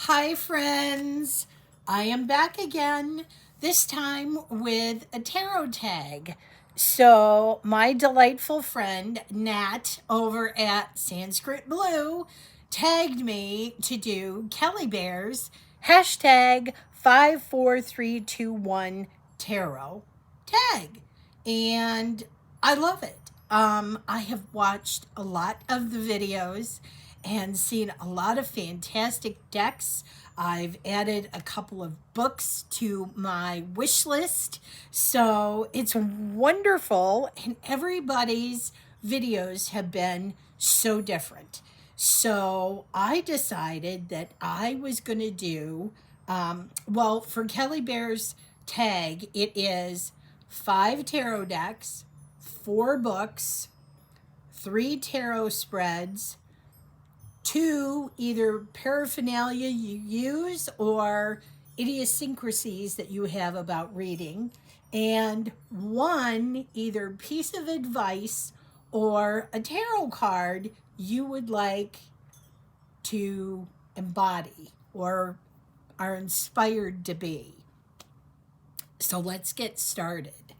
Hi, friends. I am back again, this time with a tarot tag. So, my delightful friend Nat over at Sanskrit Blue tagged me to do Kelly Bear's hashtag 54321 tarot tag. And I love it. I have watched a lot of the videos and seen a lot of fantastic decks. I've added a couple of books to my wish list. So it's wonderful, and everybody's videos have been so different. So I decided that I was going to do, well, for Kelly Bear's tag, it is 5 tarot decks, 4 books, 3 tarot spreads, 2 either paraphernalia you use or idiosyncrasies that you have about reading, and 1 either piece of advice or a tarot card you would like to embody or are inspired to be. So let's get started.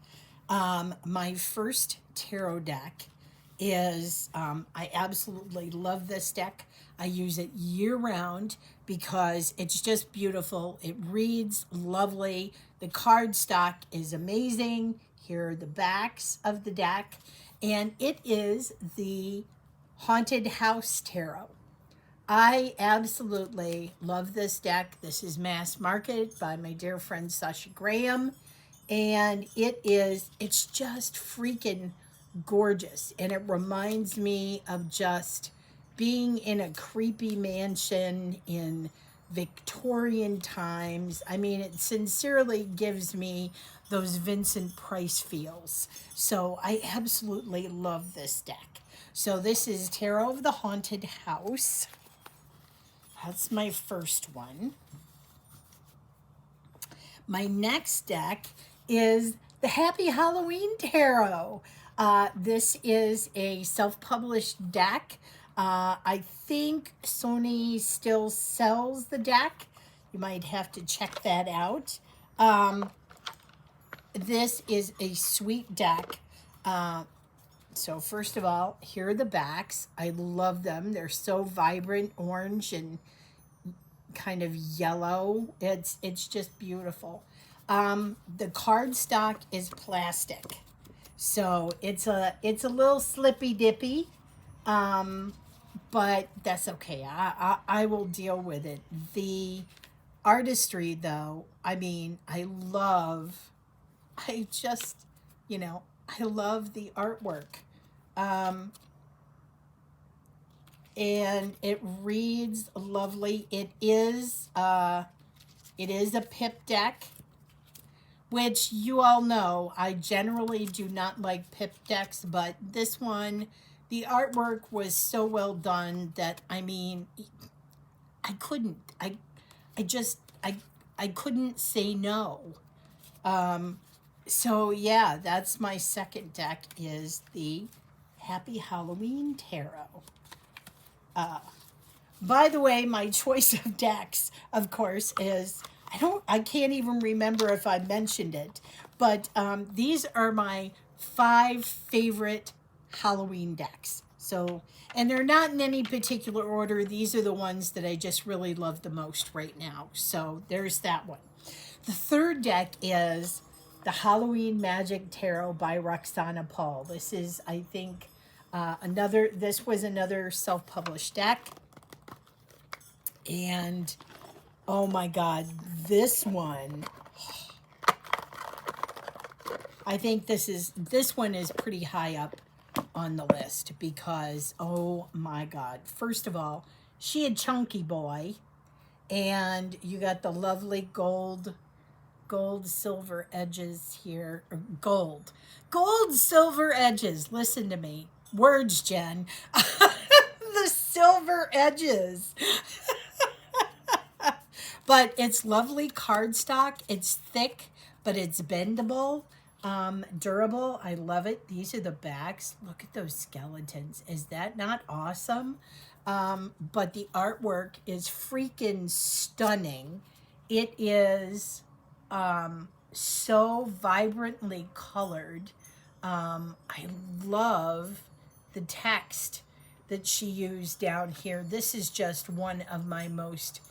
My first tarot deck is, I absolutely love this deck. I use it year round because it's just beautiful. It reads lovely. The card stock is amazing. Here are the backs of the deck. And it is the Haunted House Tarot. I absolutely love this deck. This is mass marketed by my dear friend Sasha Graham. And it's just freaking gorgeous. And it reminds me of just being in a creepy mansion in Victorian times. I mean, it sincerely gives me those Vincent Price feels. So I absolutely love this deck. So this is Tarot of the Haunted House. That's my first one. My next deck is the Happy Halloween Tarot. This is a self-published deck. I think Sony still sells the deck. You might have to check that out. This is a sweet deck. So first of all, here are the backs. I love them. They're so vibrant orange and kind of yellow. It's just beautiful. The cardstock is plastic, so it's a little slippy dippy, but that's okay. I will deal with it. The artistry, though, I mean, I just, I love the artwork. Um, and it reads lovely. It is a pip deck, which you all know I generally do not like pip decks, but this one, the artwork was so well done that, I mean, I couldn't. I just I couldn't say no. So yeah, that's my second deck, is the Happy Halloween Tarot. By the way, my choice of decks, of course, is, I can't even remember if I mentioned it, but these are my 5 favorite Halloween decks. So, and they're not in any particular order. These are the ones that I just really love the most right now. So there's that one. The third deck is the Halloween Magic Tarot by Roxana Paul. This is, I think, this was another self-published deck. And oh my God, this one, I think this one is pretty high up on the list because, oh my God, first of all, she a chunky boy, and you got the lovely gold silver edges here, or gold silver edges. Listen to me, words, Jen. The silver edges. But it's lovely cardstock. It's thick, but it's bendable, durable. I love it. These are the backs. Look at those skeletons. Is that not awesome? but the artwork is freaking stunning. It is so vibrantly colored. I love the text that she used down here. This is just one of my most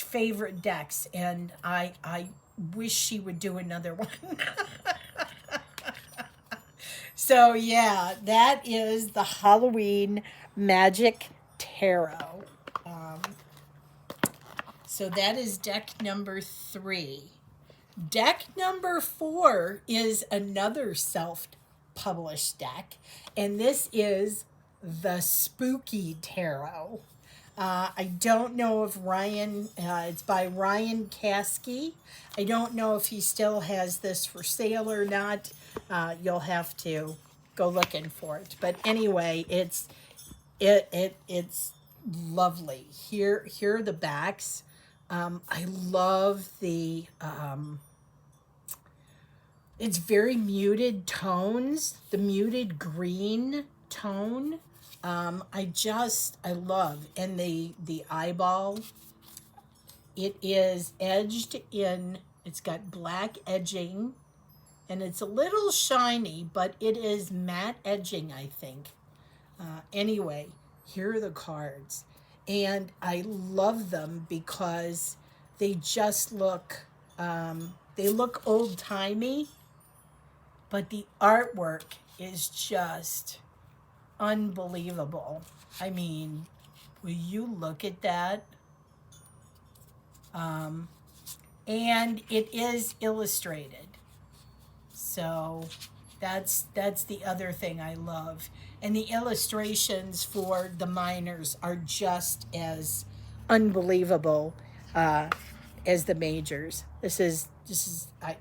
favorite decks, and I wish she would do another one. So yeah, that is the Halloween Magic Tarot. Um, so that is deck number 3. Deck number 4 is another self-published deck, and this is the Spooky Tarot. I don't know if Ryan, it's by Ryan Caskey. I don't know if he still has this for sale or not. You'll have to go looking for it. But anyway, it's lovely. Here are the backs. I love the it's very muted tones, the muted green tone. I love, and the eyeball, it is edged in, it's got black edging, and it's a little shiny, but it is matte edging, I think. Anyway, here are the cards, and I love them because they just look, they look old-timey, but the artwork is just unbelievable. I mean, will you look at that? And it is illustrated. So that's the other thing I love. And the illustrations for the minors are just as unbelievable as the majors. This is I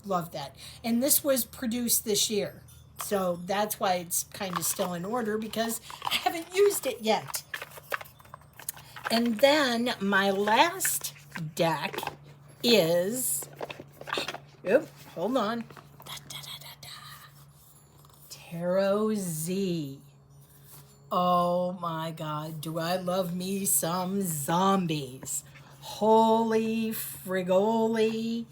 love that. And this was produced this year. So that's why it's kind of still in order, because I haven't used it yet. And then my last deck is, hold on. Tarot Z. Oh my God, do I love me some zombies. Holy frigoli.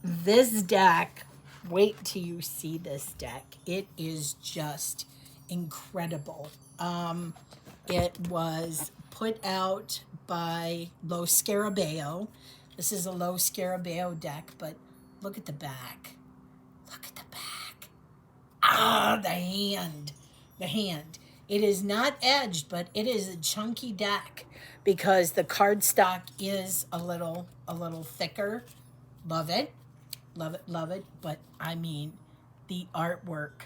This deck, wait till you see this deck. It is just incredible. It was put out by Lo Scarabeo. This is a Lo Scarabeo deck, but look at the back. Look at the back. The hand. The hand. It is not edged, but it is a chunky deck because the cardstock is a little thicker. Love it. Love it, love it. But I mean, the artwork.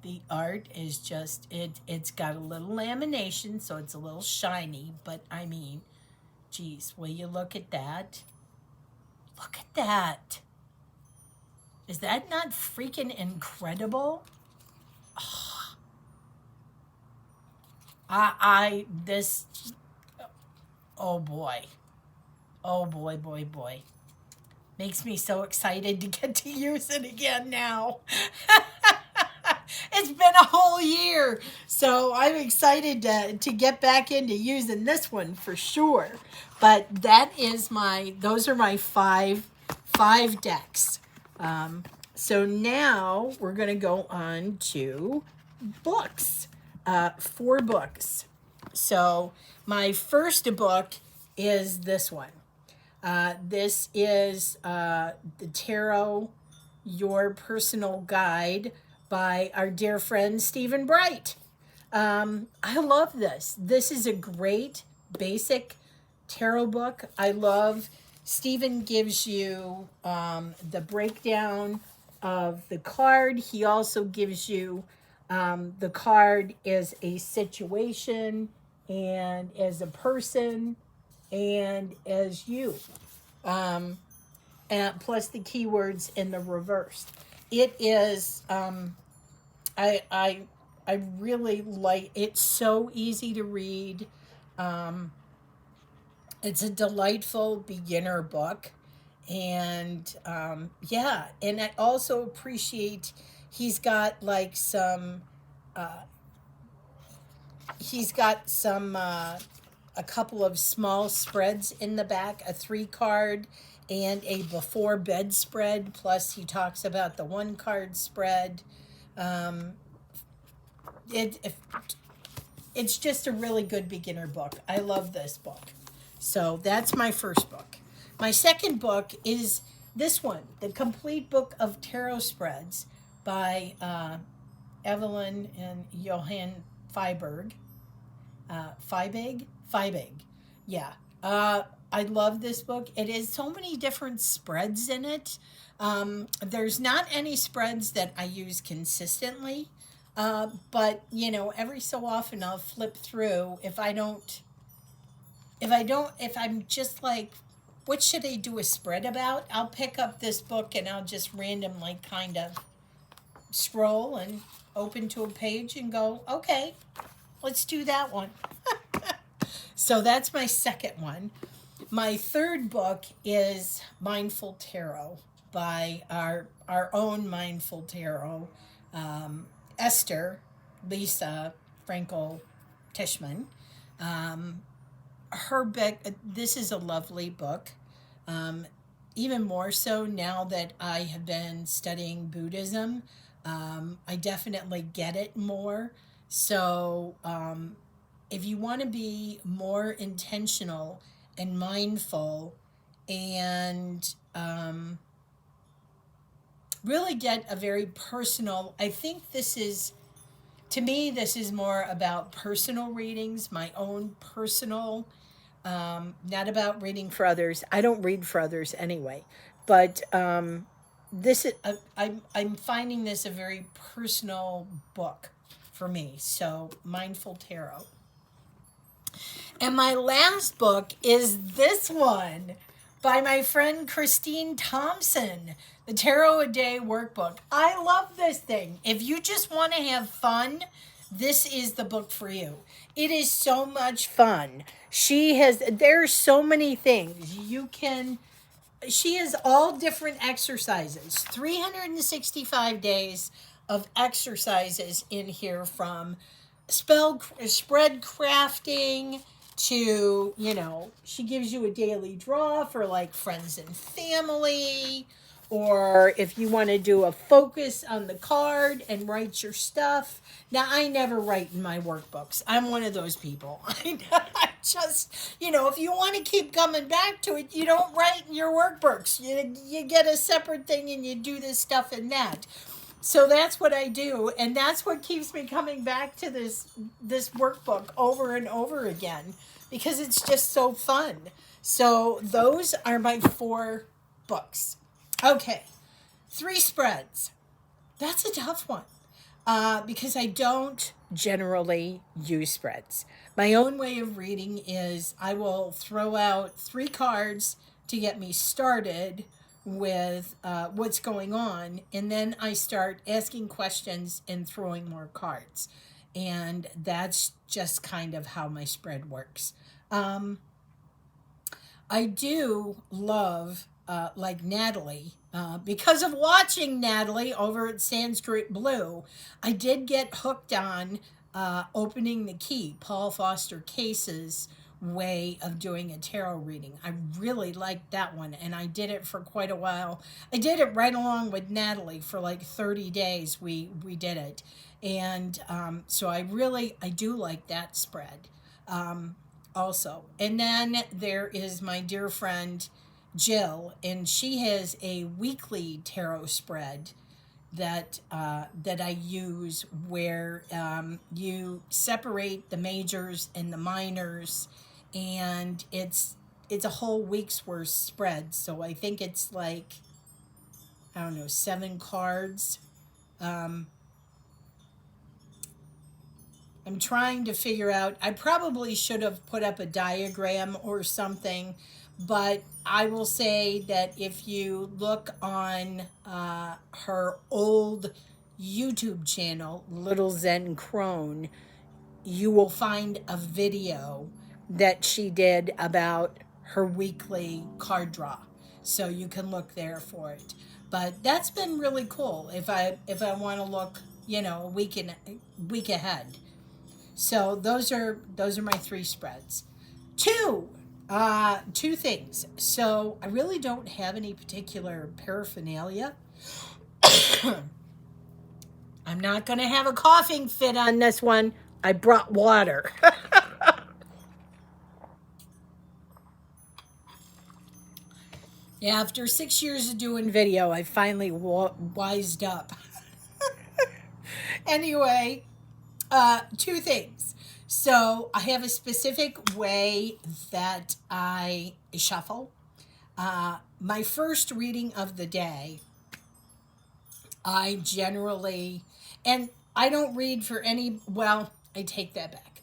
The art is just, it's got a little lamination, so it's a little shiny. But I mean, geez, will you look at that? Look at that. Is that not freaking incredible? Oh boy. Oh boy, boy, boy. Makes me so excited to get to use it again now. It's been a whole year, so I'm excited to get back into using this one for sure. But those are my five decks. So now we're going to go on to books, 4 books. So my first book is this one. This is the Tarot, Your Personal Guide by our dear friend Stephen Bright. I love this. This is a great basic tarot book. I love Stephen gives you the breakdown of the card. He also gives you the card as a situation and as a person and as you. And plus the keywords in the reverse. It is, I really like, it's so easy to read. It's a delightful beginner book. And yeah, and I also appreciate he's got like some he's got some a couple of small spreads in the back, a 3 card and a before bed spread. Plus, he talks about the 1 card spread. Um, it it's just a really good beginner book. I love this book. So that's my first book. My second book is this one, The Complete Book of Tarot Spreads by Evelyn and Johann Feiberg. Feibig. Yeah. I love this book. It has so many different spreads in it. There's not any spreads that I use consistently. But every so often I'll flip through if I'm just like, what should I do a spread about? I'll pick up this book and I'll just randomly kind of scroll and open to a page and go, okay, let's do that one. So that's my second one. My third book is Mindful Tarot by our own Mindful Tarot, Esther Lisa Frankel Tishman. Her book, this is a lovely book. Even more so now that I have been studying Buddhism. I definitely get it more. So if you want to be more intentional and mindful and really get a very personal, I think to me, this is more about personal readings, my own personal, not about reading for others. I don't read for others anyway, but this is I'm finding this a very personal book for me. So Mindful Tarot. And my last book is this one by my friend Christine Thompson, the Tarot A Day Workbook. I love this thing. If you just want to have fun, this is the book for you. It is so much fun. There's so many things. She has all different exercises, 365 days of exercises in here, from spread crafting to, she gives you a daily draw for like friends and family, or if you want to do a focus on the card and write your stuff. Now, I never write in my workbooks. I'm one of those people. I just, if you want to keep coming back to it, you don't write in your workbooks. You get a separate thing and you do this stuff in that. So that's what I do, and that's what keeps me coming back to this workbook over and over again, because it's just so fun. So those are my 4 books. Okay, 3 spreads. That's a tough one because I don't generally use spreads. My own way of reading is I will throw out 3 cards to get me started with what's going on, and then I start asking questions and throwing more cards, and that's just kind of how my spread works. I do love like Natalie, because of watching Natalie over at Sanskrit Blue. I did get hooked on Opening the Key, Paul Foster Case's way of doing a tarot reading. I really liked that one, and I did it for quite a while. I did it right along with Natalie for like 30 days. We did it, and so I do like that spread also. And then there is my dear friend Jill, and she has a weekly tarot spread that I use, where you separate the majors and the minors, and it's a whole week's worth spread. So I think it's like, I don't know, 7 cards. I'm trying to figure out, I probably should have put up a diagram or something, but I will say that if you look on her old YouTube channel, Little Zen Crone, you will find a video that she did about her weekly card draw. So you can look there for it. But that's been really cool if I want to look, a week ahead. So those are my 3 spreads. Two things. So I really don't have any particular paraphernalia. I'm not going to have a coughing fit on this one. I brought water. After 6 years of doing video, I finally wised up. Anyway, 2 things. So I have a specific way that I shuffle. My first reading of the day, I generally, and I don't read for any, well, I take that back.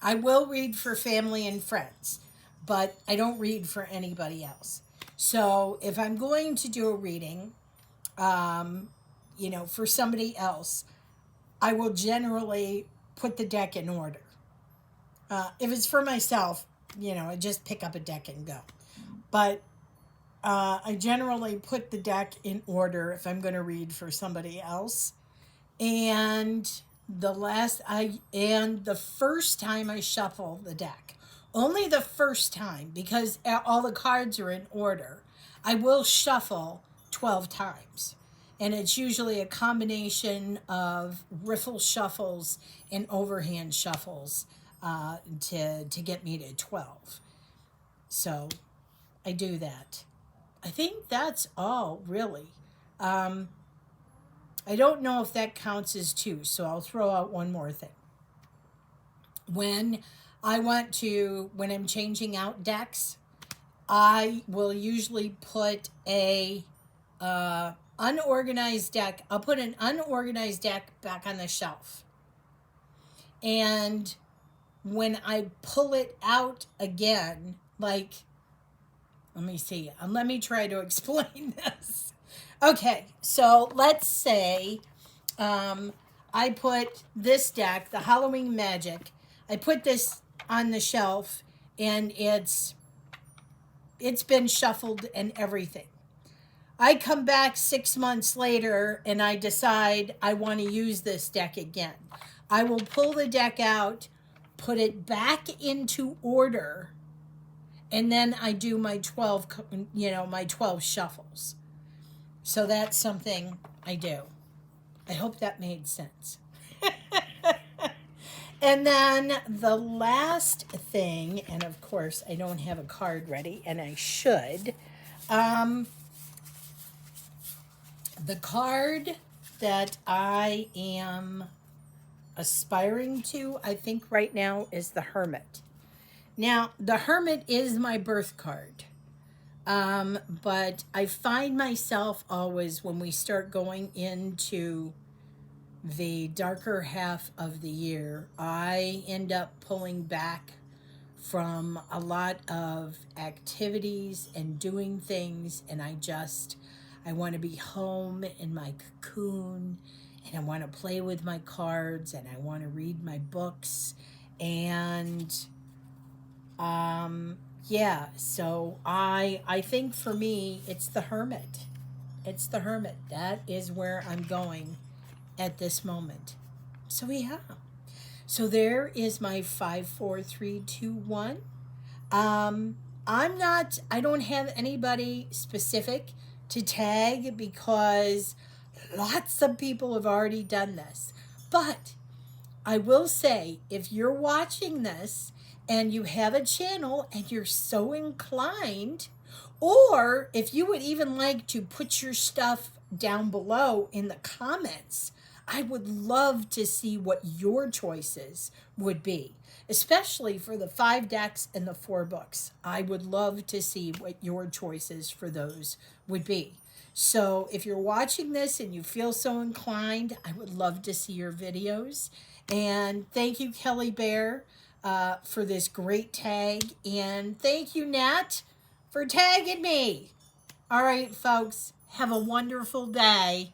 I will read for family and friends, but I don't read for anybody else. So if I'm going to do a reading, for somebody else, I will generally put the deck in order. If it's for myself, I just pick up a deck and go. But I generally put the deck in order if I'm going to read for somebody else. And the first time I shuffle the deck, only the first time, because all the cards are in order, I will shuffle 12 times. And it's usually a combination of riffle shuffles and overhand shuffles to get me to 12. So I do that. I think that's all, really. I don't know if that counts as 2, so I'll throw out one more thing. When I'm changing out decks, I will usually put a unorganized deck. I'll put an unorganized deck back on the shelf. And when I pull it out again, like, let me see. Let me try to explain this. Okay, so let's say I put this deck, the Halloween Magic, I put this on the shelf, and it's been shuffled and everything. I come back 6 months later, and I decide I want to use this deck again. I will pull the deck out, put it back into order, and then I do my 12 shuffles. So that's something I do. I hope that made sense. And then the last thing, and of course I don't have a card ready, and I should. The card that I am aspiring to, I think right now, is the Hermit. Now, the Hermit is my birth card. But I find myself always, when we start going into the darker half of the year, I end up pulling back from a lot of activities and doing things, and I want to be home in my cocoon, and I want to play with my cards, and I want to read my books, and yeah, so I think for me, it's the Hermit. It's the Hermit. That is where I'm going at this moment. So yeah. So there is my 5, 4, 3, 2, 1. I don't have anybody specific to tag because lots of people have already done this. But I will say, if you're watching this and you have a channel and you're so inclined, or if you would even like to put your stuff down below in the comments, I would love to see what your choices would be, especially for the 5 decks and the 4 books. I would love to see what your choices for those would be. So if you're watching this and you feel so inclined, I would love to see your videos. And thank you, Kelly Bear, for this great tag. And thank you, Nat, for tagging me. All right, folks, have a wonderful day.